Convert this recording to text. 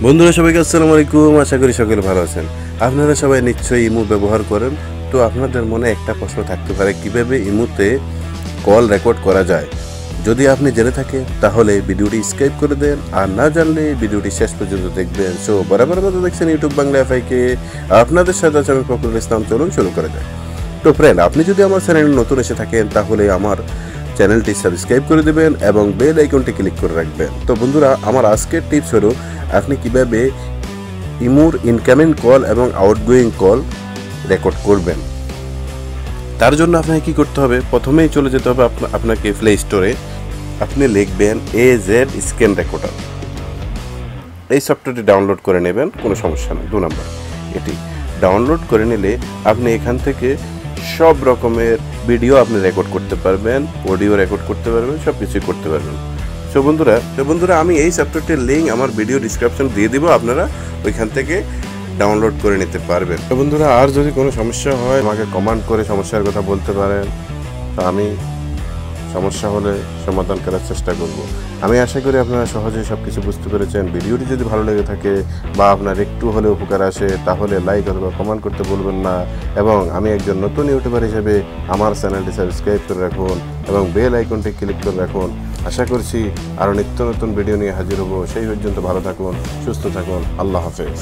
বন্ধুরা সবাইকে আসসালামু আলাইকুম। আশা করি সকলে ভালো আছেন। আপনারা সবাই নিশ্চয়ই ইমো ব্যবহার করেন। তো আপনাদের মনে একটা প্রশ্ন থাকতে পারে, কিভাবে ইমোতে কল রেকর্ড করা যায়। যদি আপনি জেনে থাকেন তাহলে ভিডিওটি স্কিপ করে দেন, আর না জানলে ভিডিওটি শেষ পর্যন্ত দেখবেন। সো বরাবর মতো দেখছেন ইউটিউব বাংলা এফআইকে, আপনাদের সাথে আছে আমি ফখরুল ইসলাম। চলুন শুরু করা যায়। তো ফ্রেন্ড, আপনি যদি আমার চ্যানেলে নতুন এসে থাকেন তাহলে আমার চ্যানেলটি সাবস্ক্রাইব করে দেবেন এবং বেল আইকনটি ক্লিক করে রাখবেন। তো বন্ধুরা, আমার আজকের টিপস হলো আপনি কিভাবে ইমোর ইনকামিং কল এবং আউটগোয়িং কল রেকর্ড করবেন। তার জন্য আপনাকে কি করতে হবে, প্রথমেই চলে যেতে হবে আপনাকে প্লে স্টোরে। আপনি লিখবেন AZ স্ক্যান রেকর্ডার। এই সফটওয়্যারটি ডাউনলোড করে নেবেন, কোনো সমস্যা নেই। 2 নম্বর, এটি ডাউনলোড করে নিলে আপনি এখান থেকে সব রকমের ভিডিও আপনি রেকর্ড করতে পারবেন, অডিও রেকর্ড করতে পারবেন, সব কিছুই করতে পারবেন। তো বন্ধুরা আমি এই সফটওয়্যারটির লিঙ্ক আমার ভিডিও ডিসক্রিপশন দিয়ে দিব, আপনারা ওইখান থেকে ডাউনলোড করে নিতে পারবেন। তো বন্ধুরা, আর যদি কোনো সমস্যা হয় আমাকে কমেন্ট করে সমস্যার কথা বলতে পারেন, তো আমি সমস্যা হলে সমাধান করার চেষ্টা করব। আমি আশা করি আপনারা সহজেই সব কিছু বুঝতে পেরেছেন। ভিডিওটি যদি ভালো লেগে থাকে বা আপনার একটু হলেও উপকার আসে তাহলে লাইক অথবা কমেন্ট করতে বলবেন না। এবং আমি একজন নতুন ইউটিউবার হিসেবে আমার চ্যানেলটি সাবস্ক্রাইব করে রাখুন এবং বেল আইকনটি ক্লিক করে রাখুন। আশা করছি আরও নিত্য নতুন ভিডিও নিয়ে হাজির হব। সেই পর্যন্ত ভালো থাকুন, সুস্থ থাকুন। আল্লাহ হাফেজ।